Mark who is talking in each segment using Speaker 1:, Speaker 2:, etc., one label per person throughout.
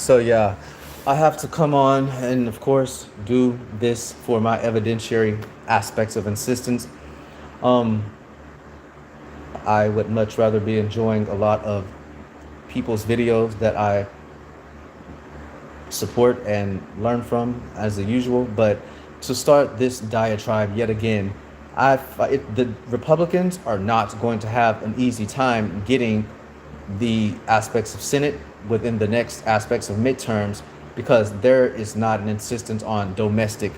Speaker 1: So yeah, I have to come on and of course do this for my evidentiary aspects of insistence. Um, I would much rather be enjoying a lot of people's videos that I support and learn from as the usual. But to start this diatribe yet again, the Republicans are not going to have an easy time getting the aspects of Senate within the next aspects of midterms because there is not an insistence on domestic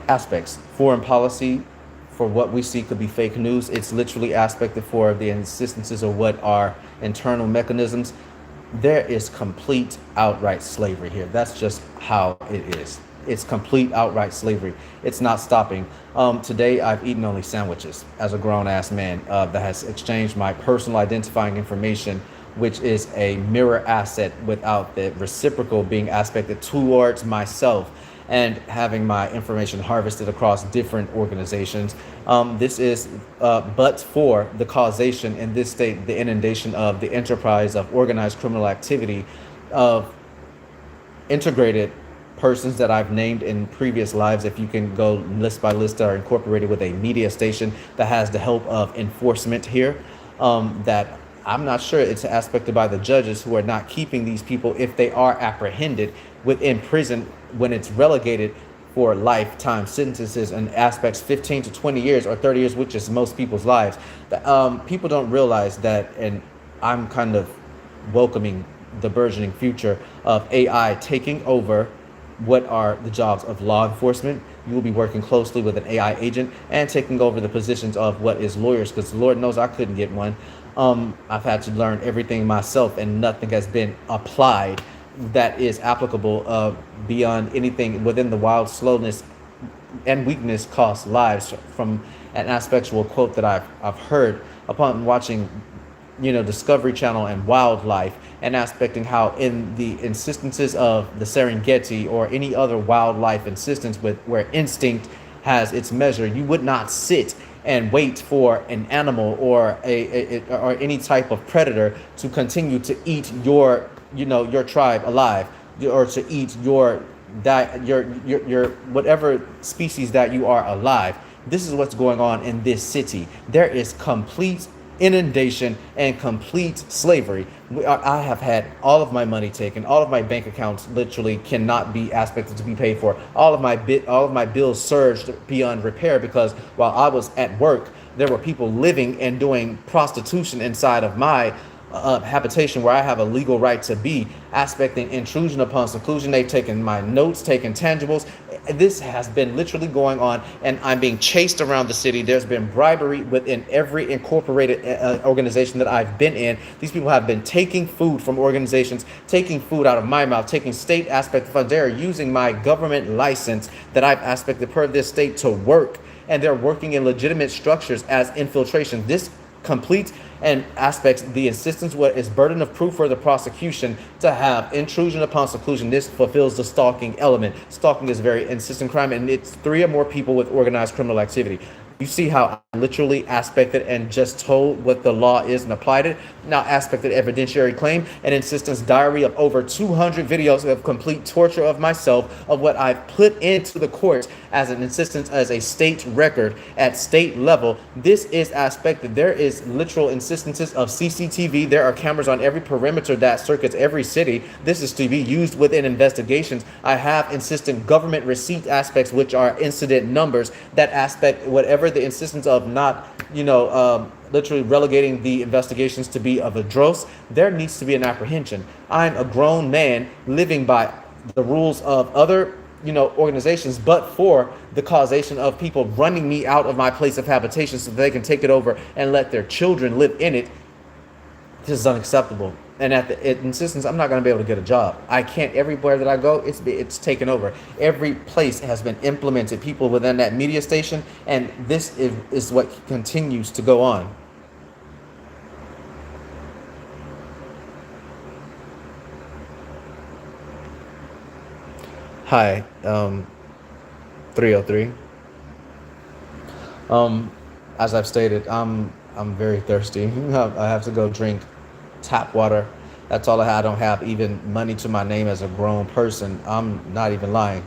Speaker 1: aspects. Foreign policy, for what we see, could be fake news. It's literally aspected for the insistences of what are internal mechanisms. There is complete outright slavery here. That's just how it is. It's complete outright slavery. It's not stopping. Today, I've eaten only sandwiches as a grown ass man that has exchanged my personal identifying information, which is a mirror asset without the reciprocal being aspected towards myself and having my information harvested across different organizations. This is but for the causation in this state, the inundation of the enterprise of organized criminal activity, of integrated persons that I've named in previous lives. If you can go list by list, are incorporated with a media station that has the help of enforcement here. That I'm not sure it's aspected by the judges who are not keeping these people if they are apprehended within prison when it's relegated for lifetime sentences and aspects 15 to 20 years or 30 years, which is most people's lives. People don't realize that, and I'm kind of welcoming the burgeoning future of AI taking over what are the jobs of law enforcement. You will be working closely with an AI agent and taking over the positions of what is lawyers, because Lord knows I couldn't get one. I've had to learn everything myself, and nothing has been applied that is applicable beyond anything within the wild slowness and weakness cost lives, from an aspectual quote that I've heard upon watching, Discovery Channel and wildlife, and aspecting how in the instances of the Serengeti or any other wildlife insistence with where instinct has its measure, you would not sit and wait for an animal or or any type of predator to continue to eat your tribe alive, or to eat your whatever species that you are alive. This is what's going on in this city. There is complete inundation and complete slavery. I have had all of my money taken. All of my bank accounts literally cannot be aspected to be paid for. All of my bills surged beyond repair because while I was at work, there were people living and doing prostitution inside of my habitation where I have a legal right to be, aspecting intrusion upon seclusion. They've taken my notes, taken tangibles. This has been literally going on, and I'm being chased around the city. There's been bribery within every incorporated organization that I've been in. These people have been taking food from organizations, taking food out of my mouth, taking state aspect funds. They're using my government license that I've aspected per this state to work, and they're working in legitimate structures as infiltration. This complete and aspects the insistence what is burden of proof for the prosecution to have intrusion upon seclusion. This fulfills the stalking element. Stalking is a very insistent crime, and it's three or more people with organized criminal activity. You see how I literally aspected and just told what the law is and applied it. Now aspected evidentiary claim and insistence diary of over 200 videos of complete torture of myself, of what I've put into the court as an insistence as a state record at state level. This is aspected. There is literal insistences of CCTV. There are cameras on every perimeter that circuits every city. This is to be used within investigations. I have insistent government receipt aspects, which are incident numbers that aspect whatever the insistence of not, literally relegating the investigations to be of a dross. There needs to be an apprehension. I'm a grown man living by the rules of other, organizations, but for the causation of people running me out of my place of habitation so they can take it over and let their children live in it. This is unacceptable. And at the insistence, I'm not going to be able to get a job. I can't. Everywhere that I go, it's taken over. Every place has been implemented. People within that media station, and this is what continues to go on. Hi, 303. As I've stated, I'm very thirsty. I have to go drink tap water That's all I have. I don't have even money to my name as a grown person. I'm not even lying.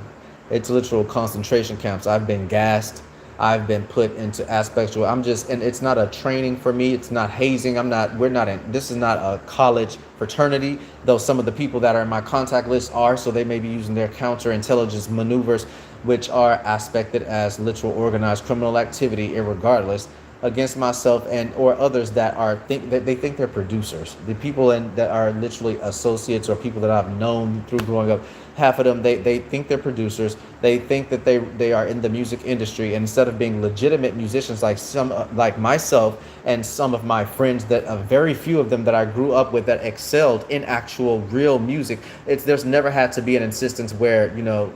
Speaker 1: It's literal concentration camps. I've been gassed. I've been put into aspects where I'm just, and it's not a training for me. It's not hazing. We're not in, this is not a college fraternity, though some of the people that are in my contact list are, so they may be using their counterintelligence maneuvers, which are aspected as literal organized criminal activity, irregardless, against myself and or others that are think that they think they're producers. The people that are literally associates or people that I've known through growing up, half of them they think they're producers. They think that they are in the music industry, and instead of being legitimate musicians like some like myself and some of my friends that very few of them that I grew up with that excelled in actual real music. There's never had to be an insistence where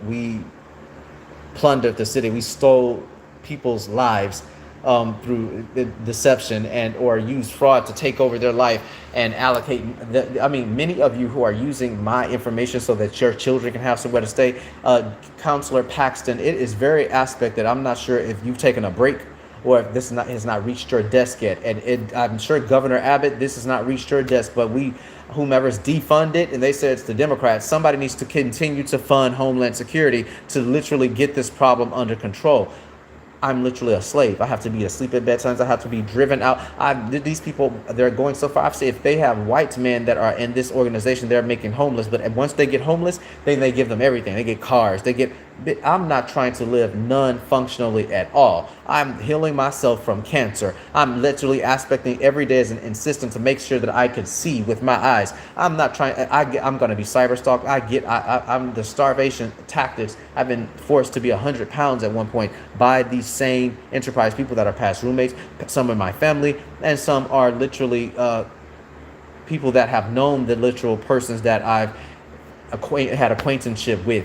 Speaker 1: we plundered the city, we stole people's lives through deception and or use fraud to take over their life and allocate. Many of you who are using my information so that your children can have somewhere to stay. Counselor Paxton, it is very aspected. I'm not sure if you've taken a break or if this has not reached your desk yet. And I'm sure Governor Abbott, this has not reached your desk, but whomever's defunded, and they said it's the Democrats, somebody needs to continue to fund Homeland Security to literally get this problem under control. I'm literally a slave. I have to be asleep at bedtimes. I have to be driven out. These people, they're going so far. I've said if they have white men that are in this organization, they're making homeless. But once they get homeless, then they give them everything. They get cars. I'm not trying to live non-functionally at all. I'm healing myself from cancer. I'm literally aspecting every day as an insistent to make sure that I could see with my eyes. I'm not trying. I'm going to be cyber stalked. I'm the starvation tactics. I've been forced to be 100 pounds at one point by these same enterprise people that are past roommates. Some in my family, and some are literally people that have known the literal persons that I've had acquaintanceship with.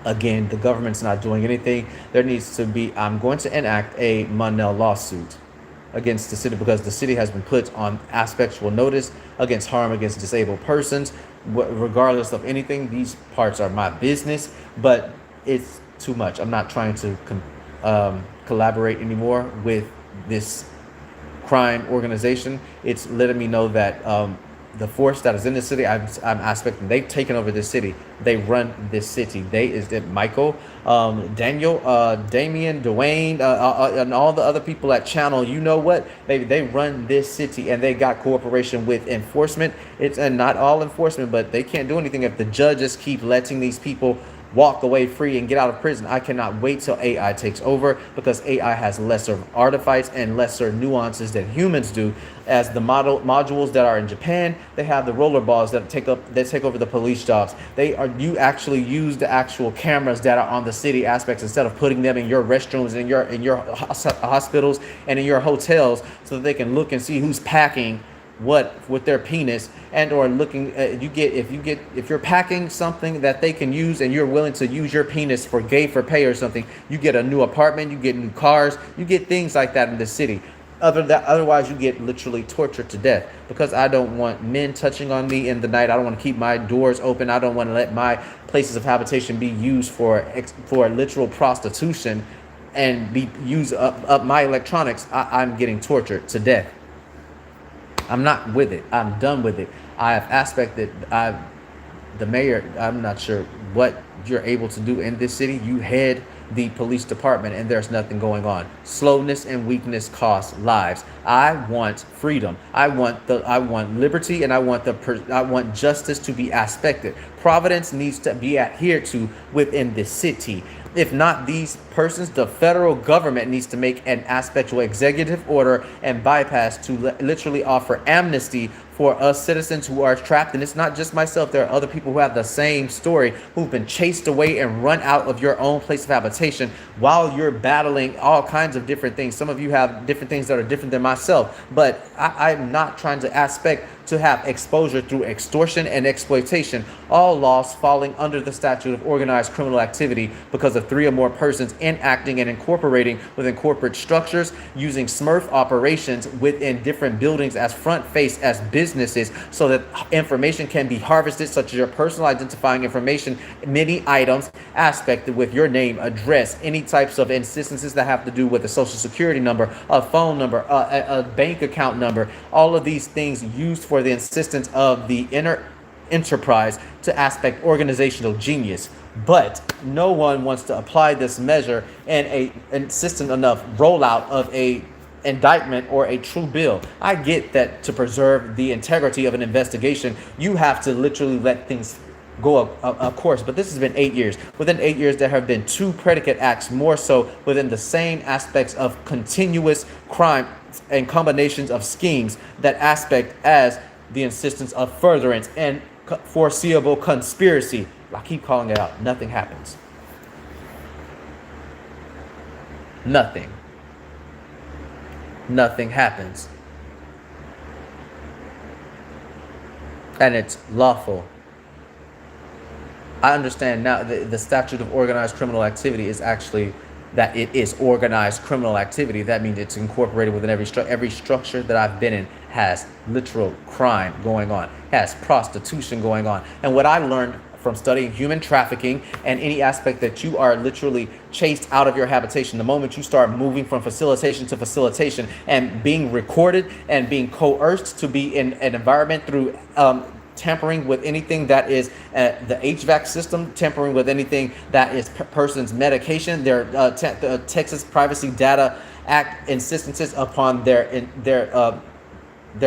Speaker 1: Again, the government's not doing anything. There needs to be, I'm going to enact a Monell lawsuit against the city because the city has been put on aspectual notice against harm against disabled persons. Regardless of anything, these parts are my business, but it's too much. I'm not trying to collaborate anymore with this crime organization. It's letting me know that the force that is in the city, I'm aspecting. They've taken over this city. They run this city. Is it Michael, Daniel, Damian, Dwayne, and all the other people at Channel? You know what? They run this city, and they got cooperation with enforcement. And not all enforcement, but they can't do anything if the judges keep letting these people walk away free and get out of prison. I cannot wait till AI takes over because AI has lesser artifices and lesser nuances than humans do. As the modules that are in Japan, they have the roller balls that take over the police jobs. You actually use the actual cameras that are on the city aspects instead of putting them in your restrooms, in your hospitals, and in your hotels, so that they can look and see who's packing what with their penis, and or looking if you're packing something that they can use and you're willing to use your penis for pay or something, you get a new apartment, you get new cars, you get things like that in the city. Otherwise you get literally tortured to death, because I don't want men touching on me in the night. I don't want to keep my doors open. I don't want to let my places of habitation be used for literal prostitution and be used up my electronics. I'm getting tortured to death. I'm not with it. I'm done with it. I have aspected. The mayor, I'm not sure what you're able to do in this city. You head the police department and there's nothing going on. Slowness and weakness cost lives. I want freedom. I want liberty, and I want justice to be aspected. Providence needs to be adhered to within this city. If not these persons, the federal government needs to make an aspectual executive order and bypass to literally offer amnesty for us citizens who are trapped. And it's not just myself. There are other people who have the same story, who've been chased away and run out of your own place of habitation while you're battling all kinds of different things. Some of you have different things that are different than myself, but I'm not trying to to have exposure through extortion and exploitation, all laws falling under the statute of organized criminal activity because of 3 or more persons enacting and incorporating within corporate structures, using Smurf operations within different buildings as front face as businesses, so that information can be harvested, such as your personal identifying information, many items aspected with your name, address, any types of instances that have to do with a social security number, a phone number, a bank account number, all of these things used for the insistence of the inner enterprise to aspect organizational genius. But no one wants to apply this measure in a insistent enough rollout of a indictment or a true bill. I get that to preserve the integrity of an investigation, you have to literally let things go a course. But this has been 8 years. Within 8 years, there have been 2 predicate acts, more so within the same aspects of continuous crime and combinations of schemes that aspect as the insistence of furtherance and foreseeable conspiracy. I keep calling it out. Nothing happens. Nothing. Nothing happens. And it's lawful. I understand now the statute of organized criminal activity is actually that it is organized criminal activity. That means it's incorporated within every structure that I've been in has literal crime going on, has prostitution going on. And what I learned from studying human trafficking and any aspect that you are literally chased out of your habitation, the moment you start moving from facilitation to facilitation and being recorded and being coerced to be in an environment through tampering with anything that is the HVAC system, tampering with anything that is person's medication, the Texas Privacy Data Act insistences upon their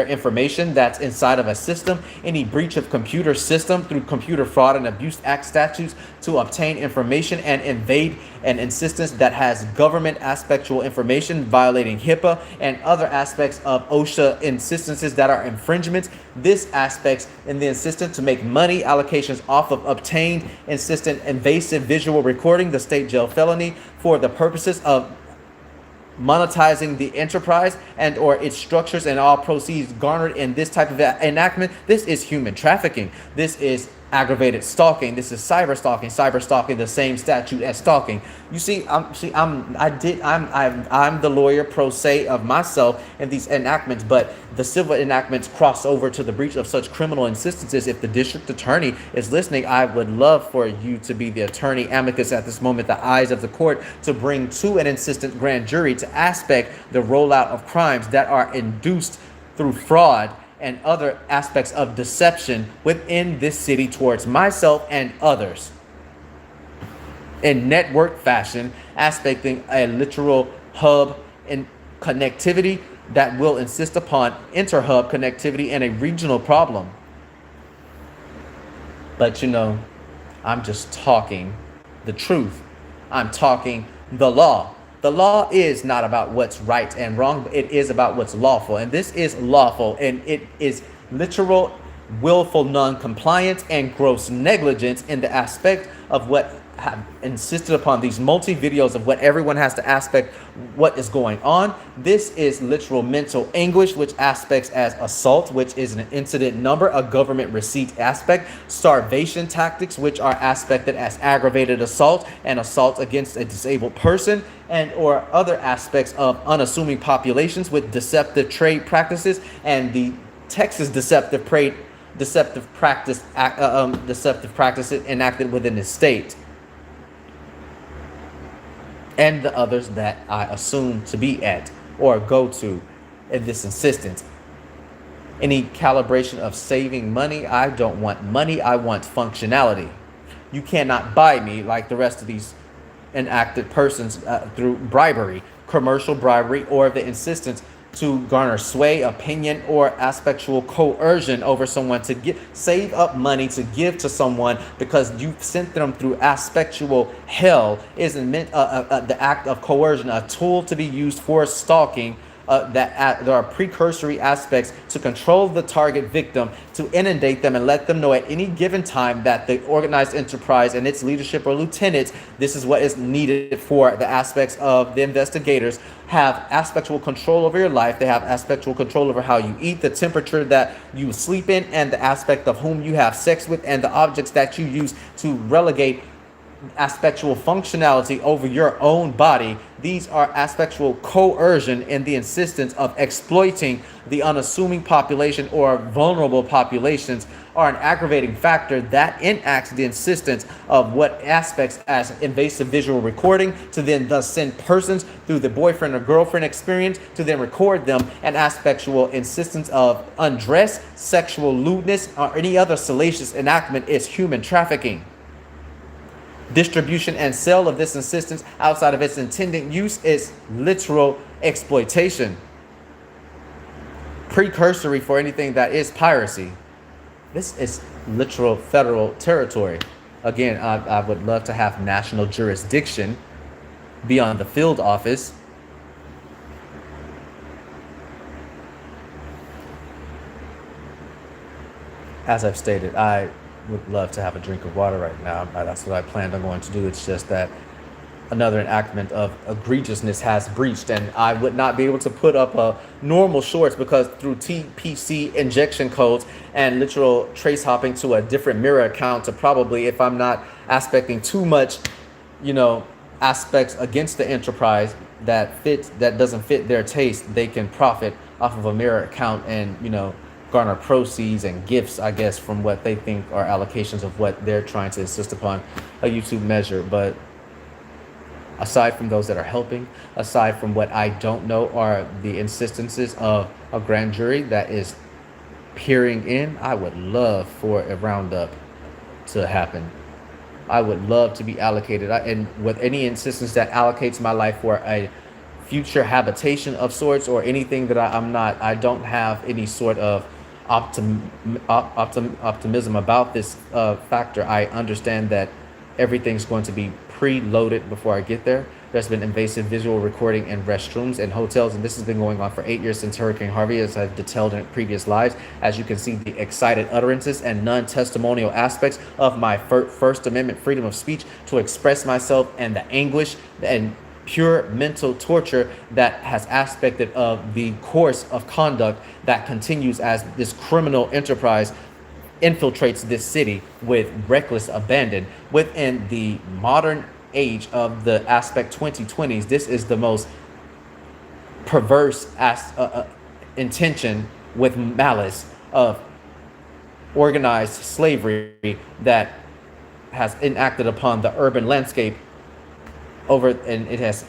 Speaker 1: information that's inside of a system, any breach of computer system through Computer Fraud and Abuse Act statutes to obtain information and invade an insistence that has government aspectual information violating HIPAA and other aspects of OSHA insistences that are infringements. This aspects in the insistence to make money allocations off of obtained insistent invasive visual recording, the state jail felony, for the purposes of monetizing the enterprise and or its structures and all proceeds garnered in this type of enactment. This is human trafficking. This is aggravated stalking. This is cyber stalking. Cyber stalking, the same statute as stalking. You see, I'm the lawyer pro se of myself in these enactments, but the civil enactments cross over to the breach of such criminal insistences. If the district attorney is listening, I would love for you to be the attorney amicus at this moment, the eyes of the court, to bring to an insistent grand jury to aspect the rollout of crimes that are induced through fraud and other aspects of deception within this city towards myself and others in network fashion, aspecting a literal hub and connectivity that will insist upon inter-hub connectivity and a regional problem. But I'm just talking the truth. I'm talking the law. The law is not about what's right and wrong, but it is about what's lawful. And this is lawful, and it is literal, willful non-compliance and gross negligence in the aspect of what have insisted upon these multi-videos of what everyone has to aspect what is going on. This is literal mental anguish, which aspects as assault, which is an incident number, a government receipt aspect, starvation tactics, which are aspected as aggravated assault and assault against a disabled person, and or other aspects of unassuming populations with deceptive trade practices and the Texas deceptive practices enacted within the state, and the others that I assume to be at or go to in this insistence. Any calibration of saving money, I don't want money, I want functionality. You cannot buy me like the rest of these enacted persons through bribery, commercial bribery, or the insistence to garner sway, opinion, or aspectual coercion over someone to save up money to give to someone because you've sent them through aspectual hell isn't meant the act of coercion, a tool to be used for stalking. There are precursory aspects to control the target victim, to inundate them and let them know at any given time that the organized enterprise and its leadership or lieutenants, this is what is needed for the aspects of the investigators, have aspectual control over your life. They have aspectual control over how you eat, the temperature that you sleep in, and the aspect of whom you have sex with, and the objects that you use to relegate aspectual functionality over your own body. These are aspectual coercion and the insistence of exploiting the unassuming population or vulnerable populations are an aggravating factor that enacts the insistence of what aspects as invasive visual recording to then thus send persons through the boyfriend or girlfriend experience to then record them, and aspectual insistence of undress, sexual lewdness, or any other salacious enactment is human trafficking. Distribution and sale of this insistence outside of its intended use is literal exploitation. Precursory for anything that is piracy. This is literal federal territory. Again, I would love to have national jurisdiction beyond the field office. As I've stated, I would love to have a drink of water right now. That's what I planned on going to do. It's just that another enactment of egregiousness has breached, and I would not be able to put up a normal shorts because through TPC injection codes and literal trace hopping to a different mirror account to probably, if I'm not aspecting too much, aspects against the enterprise that doesn't fit their taste, they can profit off of a mirror account and, garner proceeds and gifts, I guess, from what they think are allocations of what they're trying to insist upon a YouTube measure. But aside from those that are helping, aside from what I don't know are the insistences of a grand jury that is peering in, I would love for a roundup to happen. I would love to be allocated. And with any insistence that allocates my life for a future habitation of sorts or anything that I don't have any sort of optimism about this factor. I understand that everything's going to be preloaded before I get there. There's been invasive visual recording in restrooms and hotels, and this has been going on for 8 years since Hurricane Harvey, as I've detailed in previous lives. As you can see, the excited utterances and non-testimonial aspects of my First Amendment freedom of speech to express myself, and the anguish and pure mental torture that has aspected of the course of conduct that continues as this criminal enterprise infiltrates this city with reckless abandon. Within the modern age of the aspect 2020s, this is the most perverse intention with malice of organized slavery that has enacted upon the urban landscape and it has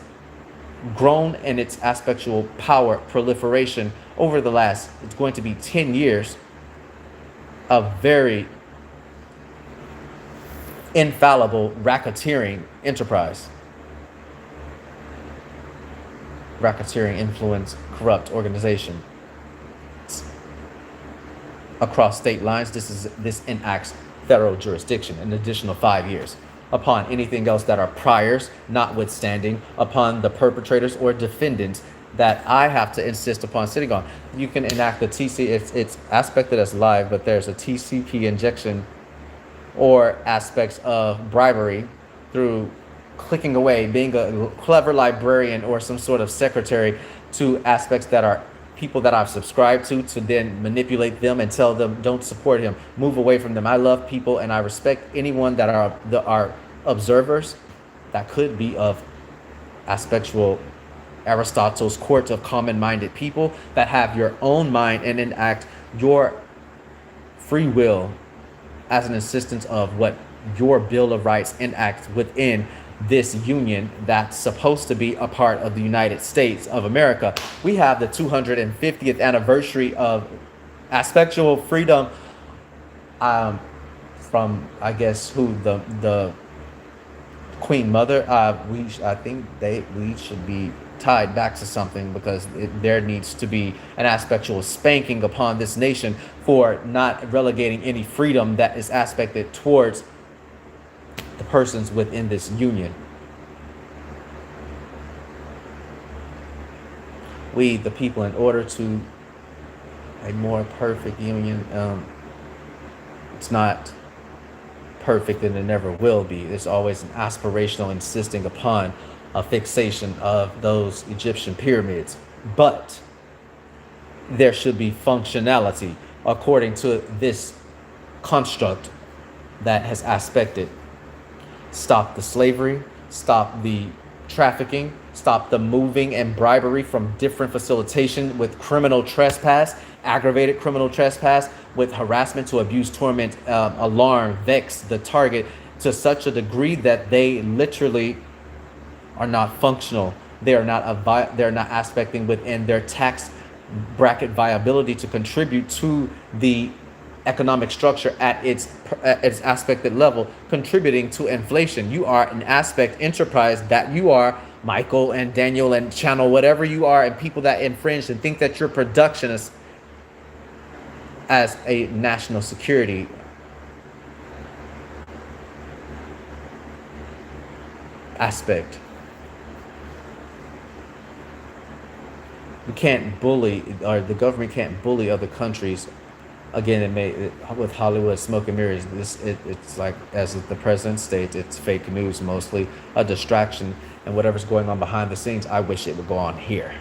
Speaker 1: grown in its aspectual power proliferation over the last, it's going to be 10 years of very infallible racketeering enterprise. Racketeering influence, corrupt organization. Across state lines, this enacts federal jurisdiction an additional 5 years upon anything else that are priors, notwithstanding upon the perpetrators or defendants that I have to insist upon sitting on. You can enact the TC, it's aspected as live, but there's a TCP injection or aspects of bribery through clicking away, being a clever librarian or some sort of secretary to aspects that are people that I've subscribed to then manipulate them and tell them don't support him, move away from them. I love people and I respect anyone that are observers that could be of aspectual Aristotle's court of common-minded people that have your own mind and enact your free will as an insistence of what your Bill of Rights enacts within this union that's supposed to be a part of the United States of America. We have the 250th anniversary of aspectual freedom from, I guess, who the Queen Mother. I think we should be tied back to something because there needs to be an aspectual spanking upon this nation for not relegating any freedom that is aspected towards the persons within this union. We, the people, in order to a more perfect union, it's not perfect and it never will be. There's always an aspirational insisting upon a fixation of those Egyptian pyramids. But there should be functionality according to this construct that has aspected Stop the slavery, stop the trafficking, stop the moving and bribery from different facilitation with criminal trespass, aggravated criminal trespass, with harassment to abuse, torment, alarm, vex the target to such a degree that they literally are not functional. They are not they're not aspecting within their tax bracket viability to contribute to the economic structure at its aspected level, contributing to inflation. You are an aspect enterprise that you are Michael and Daniel and Channel, whatever you are, and people that infringe and think that your production is as a national security aspect. You can't bully, or the government can't bully other countries. Again, with Hollywood smoke and mirrors. It's like, as the president states, it's fake news, mostly a distraction, and whatever's going on behind the scenes, I wish it would go on here.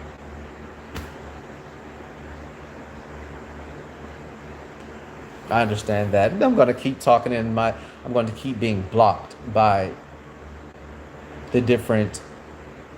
Speaker 1: I understand that. I'm going to keep talking I'm going to keep being blocked by the different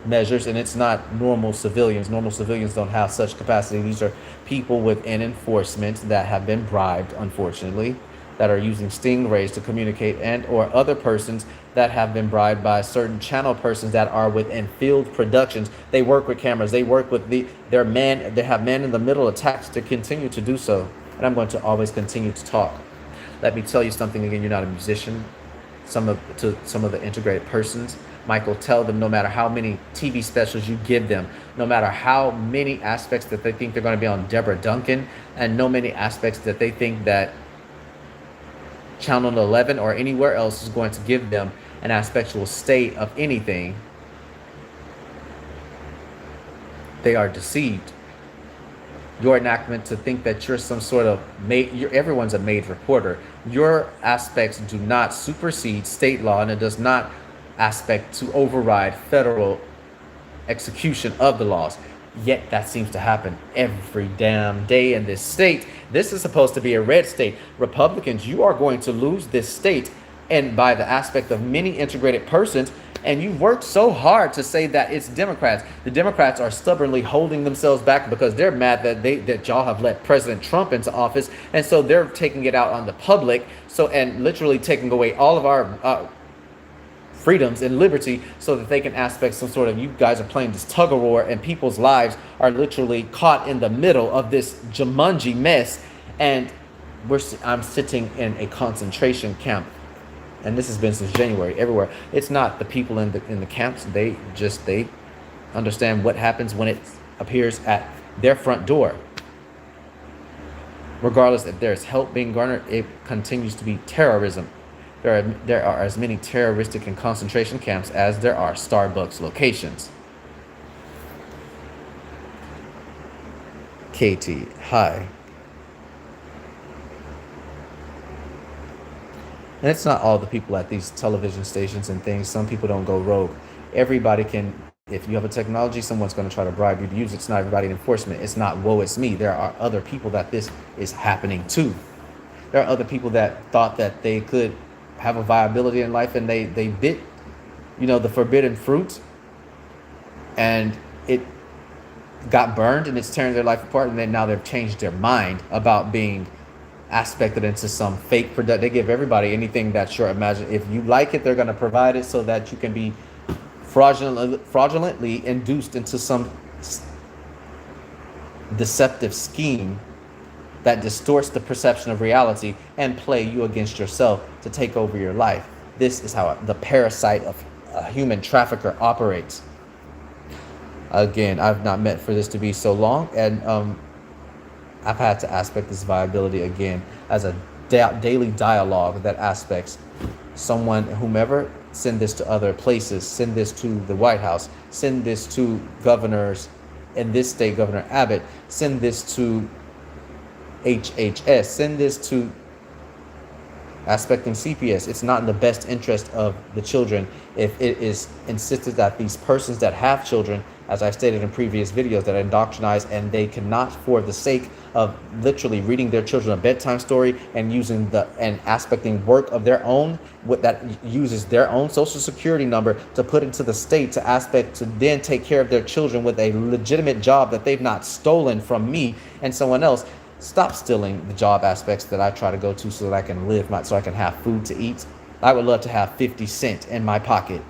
Speaker 1: measures, and it's not normal civilians. Normal civilians don't have such capacity. These are people within enforcement that have been bribed, unfortunately, that are using stingrays to communicate, and or other persons that have been bribed by certain channel persons that are within field productions. They work with cameras. They work with they have men in the middle attached to continue to do so. And I'm going to always continue to talk. Let me tell you something again. You're not a musician. Some of the integrated persons, Michael, tell them no matter how many TV specials you give them, no matter how many aspects that they think they're going to be on Deborah Duncan, and no many aspects that they think that Channel 11 or anywhere else is going to give them an aspectual state of anything, they are deceived. Your enactment to think that you're some sort of everyone's a made reporter. Your aspects do not supersede state law, and it does not aspect to override federal execution of the laws. Yet that seems to happen every damn day in this state. This is supposed to be a red state. Republicans, you are going to lose this state, and by the aspect of many integrated persons. And you worked so hard to say that it's Democrats. The Democrats are stubbornly holding themselves back because they're mad that y'all have let President Trump into office, and so they're taking it out on the public. So, and literally taking away all of our freedoms and liberty, so that they can aspect some sort of, you guys are playing this tug of war, and people's lives are literally caught in the middle of this Jumanji mess. And I'm sitting in a concentration camp. And this has been since January, everywhere. It's not the people in the camps. They understand what happens when it appears at their front door. Regardless if there's help being garnered, it continues to be terrorism. There are as many terroristic and concentration camps as there are Starbucks locations. Katie, hi. And it's not all the people at these television stations and things. Some people don't go rogue. Everybody can, if you have a technology, someone's going to try to bribe you to use it. It's not everybody in enforcement. It's not woe, it's me. There are other people that this is happening to. There are other people that thought that they could have a viability in life, and they bit, the forbidden fruit, and it got burned, and it's tearing their life apart. And then now they've changed their mind about being aspected into some fake product. They give everybody anything that's your imagine. If you like it, they're going to provide it so that you can be fraudulently induced into some deceptive scheme that distorts the perception of reality and play you against yourself to take over your life. This is how the parasite of a human trafficker operates. Again, I've not meant for this to be so long, and I've had to aspect this viability again as a daily dialogue that aspects someone, whomever, send this to other places, send this to the White House, send this to governors in this state, Governor Abbott, send this to HHS, send this to aspecting CPS. It's not in the best interest of the children if it is insisted that these persons that have children as I've stated in previous videos, that are indoctrinized, and they cannot, for the sake of literally reading their children a bedtime story and using and aspecting work of their own, that uses their own social security number to put into the state to aspect to then take care of their children with a legitimate job that they've not stolen from me and someone else. Stop stealing the job aspects that I try to go to so that I can live, so I can have food to eat. I would love to have 50 cents in my pocket.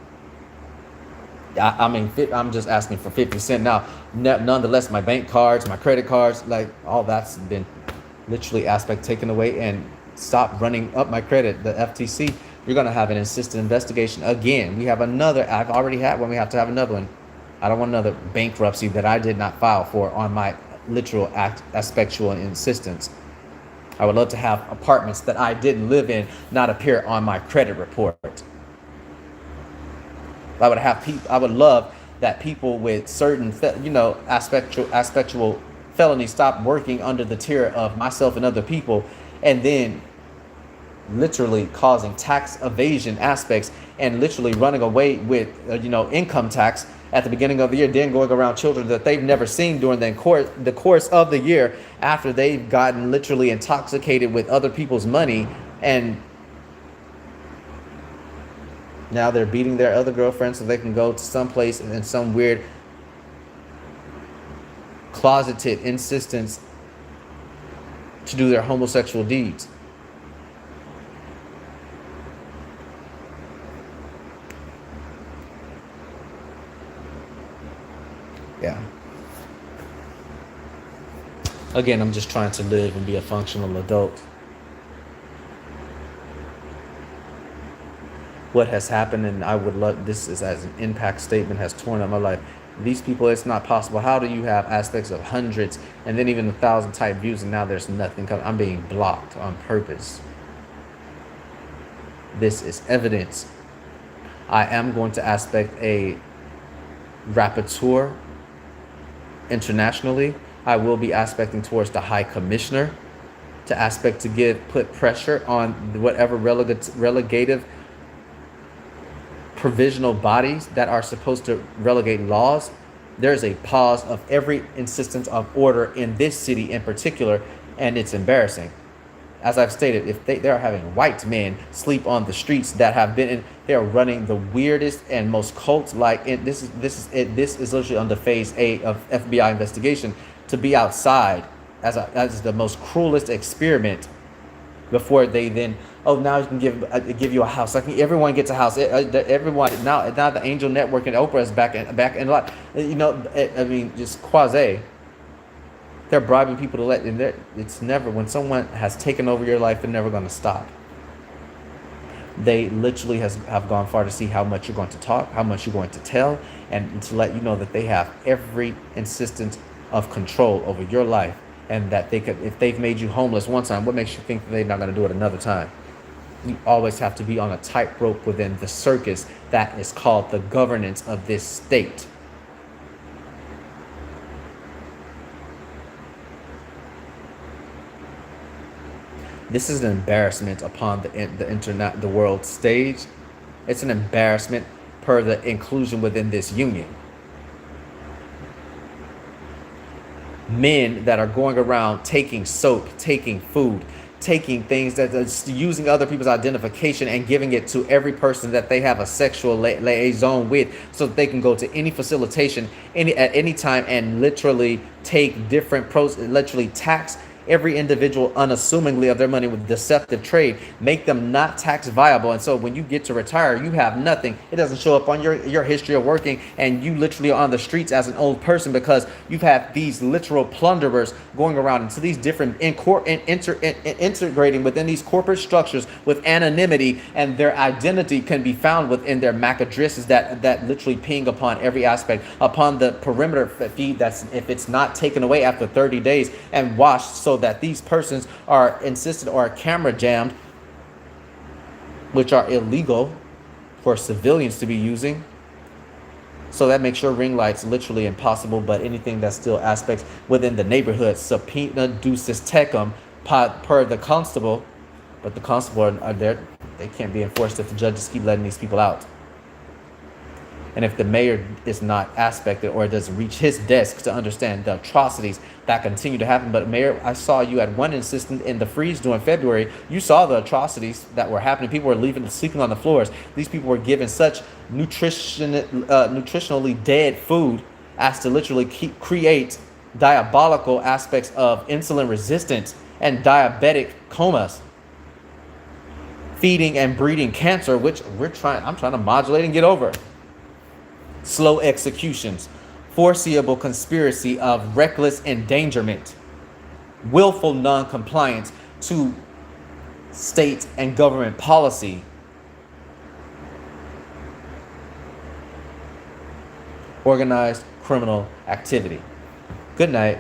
Speaker 1: I mean, I'm just asking for 50 cents now. Nonetheless, my bank cards, my credit cards, like all that's been literally aspect taken away, and stop running up my credit. The FTC, you're going to have an insistent investigation again. We have another. I've already had one. We have to have another one. I don't want another bankruptcy that I did not file for on my literal aspectual insistence. I would love to have apartments that I didn't live in not appear on my credit report. I would love that people with certain, aspectual felonies stop working under the tier of myself and other people, and then literally causing tax evasion aspects and literally running away with, income tax at the beginning of the year, then going around children that they've never seen during the course of the year after they've gotten literally intoxicated with other people's money, and now they're beating their other girlfriends so they can go to some place in some weird closeted insistence to do their homosexual deeds. Yeah. Again, I'm just trying to live and be a functional adult. What has happened, and I would love this is as an impact statement, has torn up my life. These people, it's not possible. How do you have aspects of hundreds and then even 1,000 type views, and now there's nothing coming? I'm being blocked on purpose. This is evidence. I am going to aspect a rapporteur internationally. I will be aspecting towards the High Commissioner to aspect to put pressure on whatever relegative provisional bodies that are supposed to relegate laws. There's a pause of every insistence of order in this city in particular, and it's embarrassing. As I've stated, if they are having white men sleep on the streets that have been in, they are running the weirdest and most cult-like. This is literally on the phase A of FBI investigation, to be outside as the most cruelest experiment before they then, oh, now you can give you a house. Like everyone gets a house. Everyone now the Angel Network and Oprah is back in a lot. I mean, just quasi. They're bribing people to let in there. It's never, when someone has taken over your life, they're never going to stop. They literally have gone far to see how much you're going to talk, how much you're going to tell, and to let you know that they have every insistence of control over your life, and that they could, if they've made you homeless one time, what makes you think that they're not going to do it another time? You always have to be on a tightrope within the circus that is called the governance of this state. This is an embarrassment upon the internet, the world stage. It's an embarrassment per the inclusion within this union. Men that are going around taking soap, taking food, taking things that's using other people's identification and giving it to every person that they have a sexual liaison with, so that they can go to any facilitation at any time and literally take different literally tax every individual unassumingly of their money with deceptive trade, make them not tax viable. And so when you get to retire, you have nothing. It doesn't show up on your history of working, and you literally are on the streets as an old person because you've had these literal plunderers going around into these different integrating within these corporate structures with anonymity, and their identity can be found within their MAC addresses that literally ping upon every aspect, upon the perimeter feed that's, if it's not taken away after 30 days and washed, so that these persons are insisted or camera jammed, which are illegal for civilians to be using. So that makes your ring lights literally impossible, but anything that's still aspects within the neighborhood, subpoena ducis tecum per the constable, but the constable are there. They can't be enforced if the judges keep letting these people out. And if the mayor is not aspected or doesn't reach his desk to understand the atrocities that continue to happen. But Mayor, I saw you at one instance in the freeze during February. You saw the atrocities that were happening. People were leaving, sleeping on the floors. These people were given such nutritionally dead food as to literally create diabolical aspects of insulin resistance and diabetic comas, feeding and breeding cancer, which I'm trying to modulate and get over. Slow executions, foreseeable conspiracy of reckless endangerment, willful non-compliance to state and government policy, organized criminal activity. Good night.